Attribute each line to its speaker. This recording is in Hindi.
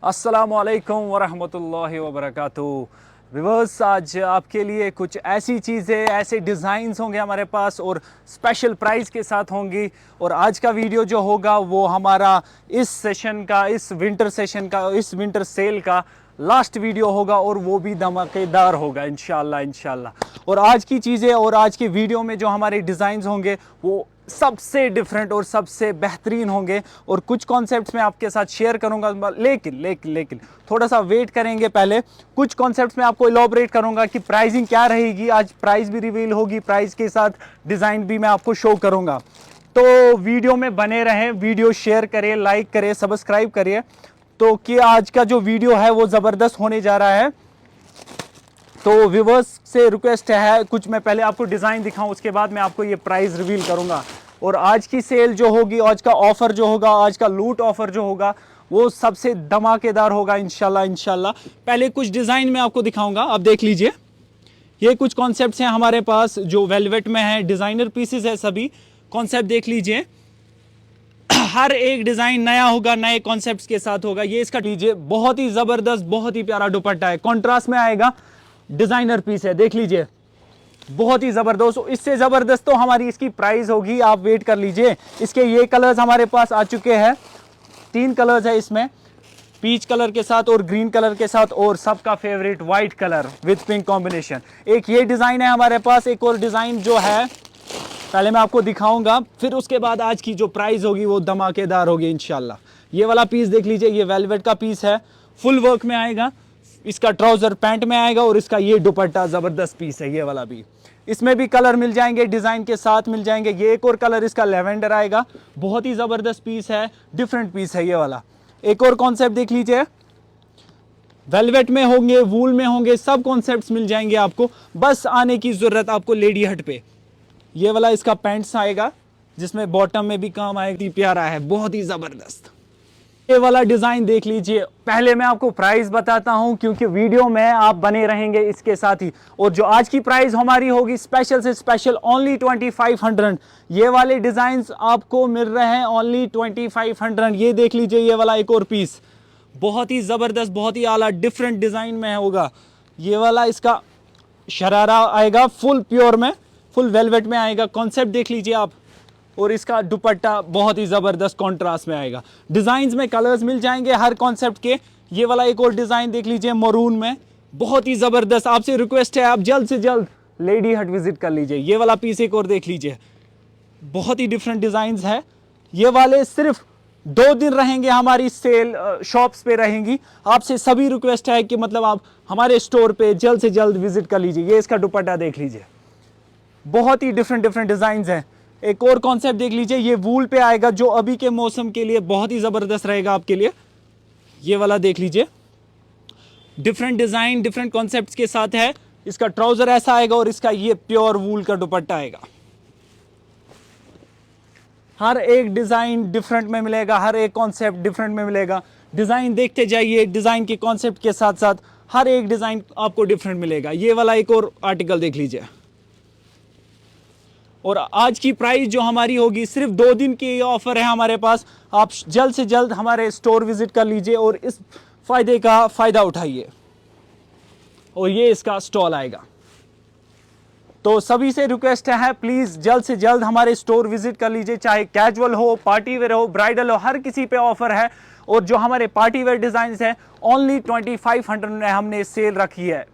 Speaker 1: अस्सलामुअलैकुम वरहमतुल्लाहि वबरकातुहू। व्यूअर्स, आज आपके लिए कुछ ऐसी चीज़ें, ऐसे डिज़ाइंस होंगे हमारे पास और स्पेशल प्राइस के साथ होंगी। और आज का वीडियो जो होगा वो हमारा इस सेशन का, इस विंटर सेशन का, इस विंटर सेल का लास्ट वीडियो होगा और वो भी धमाकेदार होगा इंशाल्लाह इंशाल्लाह। और आज की चीज़ें और आज की वीडियो में जो हमारे डिज़ाइंस होंगे वो सबसे डिफरेंट और सबसे बेहतरीन होंगे। और कुछ कॉन्सेप्ट्स मैं आपके साथ शेयर करूंगा, लेकिन थोड़ा सा वेट करेंगे। पहले कुछ कॉन्सेप्ट्स में आपको इलॉबरेट करूंगा कि प्राइसिंग क्या रहेगी। आज प्राइस भी रिवील होगी, प्राइस के साथ डिज़ाइन भी मैं आपको शो करूंगा। तो वीडियो में बने रहें, वीडियो शेयर करें, लाइक करें, सब्सक्राइब करिए। तो कि आज का जो वीडियो है वो ज़बरदस्त होने जा रहा है। तो व्यूवर्स से रिक्वेस्ट है, कुछ मैं पहले आपको डिज़ाइन दिखाऊं, उसके बाद मैं आपको ये प्राइस रिवील करूंगा। और आज की सेल जो होगी, आज का ऑफ़र जो होगा, आज का लूट ऑफ़र जो होगा वो सबसे धमाकेदार होगा इंशाल्लाह इंशाल्लाह। पहले कुछ डिज़ाइन मैं आपको दिखाऊंगा, आप देख लीजिए। ये कुछ कॉन्सेप्ट्स हैं हमारे पास जो वेलवेट में है, डिज़ाइनर पीसेस है। सभी कॉन्सेप्ट देख लीजिए, हर एक डिज़ाइन नया होगा, नए कॉन्सेप्ट्स के साथ होगा। ये इसका लीजिए, बहुत ही ज़बरदस्त, बहुत ही प्यारा दुपट्टा है, कॉन्ट्रास्ट में आएगा, डिज़ाइनर पीस है, देख लीजिए, बहुत ही ज़बरदस्त। इससे ज़बरदस्त तो हमारी इसकी प्राइस होगी, आप वेट कर लीजिए। इसके ये कलर्स हमारे पास आ चुके हैं, 3 कलर्स है इसमें, पीच कलर के साथ और ग्रीन कलर के साथ, और सबका favourite white colour with pink combination. एक ये डिज़ाइन है हमारे पास, एक और डिज़ाइन जो है पहले मैं आपको दिखाऊंगा, फिर उसके बाद आज की जो प्राइस होगी वो धमाकेदार होगी इंशाल्लाह। ये वाला पीस देख लीजिए, ये वेलवेट का पीस है, फुल वर्क में आएगा, इसका ट्राउजर पैंट में आएगा और इसका ये दुपट्टा ज़बरदस्त पीस है। ये वाला भी, इसमें भी कलर मिल जाएंगे, डिज़ाइन के साथ मिल जाएंगे। ये एक और कलर इसका लेवेंडर आएगा, बहुत ही ज़बरदस्त पीस है, डिफरेंट पीस है ये वाला। एक और कॉन्सेप्ट देख लीजिए, वेलवेट में होंगे, वूल में होंगे, सब कॉन्सेप्ट्स मिल जाएंगे आपको। बस आने की ज़रूरत आपको लेडी हट पे। ये वाला इसका पैंट्स आएगा जिसमें बॉटम में भी काम आएगा, प्यारा है, बहुत ही ज़बरदस्त। ये वाला डिज़ाइन देख लीजिए। पहले मैं आपको प्राइस बताता हूं क्योंकि वीडियो में आप बने रहेंगे इसके साथ ही। और जो आज की प्राइस हमारी होगी स्पेशल से स्पेशल, ओनली 2500। ये वाले डिज़ाइंस आपको मिल रहे हैं ओनली 2500। ये देख लीजिए, ये वाला एक और पीस बहुत ही ज़बरदस्त, बहुत ही आला, डिफरेंट डिज़ाइन में होगा। ये वाला इसका शरारा आएगा, फुल प्योर में, फुल वेलवेट में आएगा, कॉन्सेप्ट देख लीजिए आप। और इसका दुपट्टा बहुत ही ज़बरदस्त कॉन्ट्रास्ट में आएगा। डिज़ाइंस में कलर्स मिल जाएंगे हर कॉन्सेप्ट के। ये वाला एक और डिज़ाइन देख लीजिए, मरून में, बहुत ही ज़बरदस्त। आपसे रिक्वेस्ट है, आप जल्द से जल्द लेडी हट विजिट कर लीजिए। ये वाला पीस एक और देख लीजिए, बहुत ही डिफरेंट डिज़ाइंस है। ये वाले सिर्फ 2 दिन रहेंगे, हमारी सेल शॉप्स पे रहेंगी। आपसे सभी रिक्वेस्ट है कि मतलब आप हमारे स्टोर पे जल्द से जल्द विजिट कर लीजिए। ये इसका दुपट्टा देख लीजिए, बहुत ही डिफरेंट डिज़ाइंस हैं। एक और कॉन्सेप्ट देख लीजिए, ये वूल पे आएगा जो अभी के मौसम के लिए बहुत ही ज़बरदस्त रहेगा आपके लिए। ये वाला देख लीजिए, डिफरेंट डिज़ाइन, डिफरेंट कॉन्सेप्ट्स के साथ है। इसका ट्राउज़र ऐसा आएगा और इसका ये प्योर वूल का दुपट्टा आएगा। हर एक डिज़ाइन डिफरेंट में मिलेगा, हर एक कॉन्सेप्ट डिफरेंट में मिलेगा। डिज़ाइन देखते जाइए, डिज़ाइन के कॉन्सेप्ट के साथ साथ हर एक डिज़ाइन आपको डिफरेंट मिलेगा। ये वाला एक और आर्टिकल देख लीजिए। और आज की प्राइस जो हमारी होगी, सिर्फ 2 दिन की ये ऑफर है हमारे पास। आप जल्द से जल्द हमारे स्टोर विजिट कर लीजिए और इस फायदे का फ़ायदा उठाइए। और ये इसका स्टॉल आएगा। तो सभी से रिक्वेस्ट है, प्लीज़ जल्द से जल्द हमारे स्टोर विजिट कर लीजिए। चाहे कैजुअल हो, पार्टी वेयर हो, ब्राइडल हो, हर किसी पे ऑफर है। और जो हमारे पार्टी वेयर डिज़ाइन है, ओनली 2500 में हमने सेल रखी है।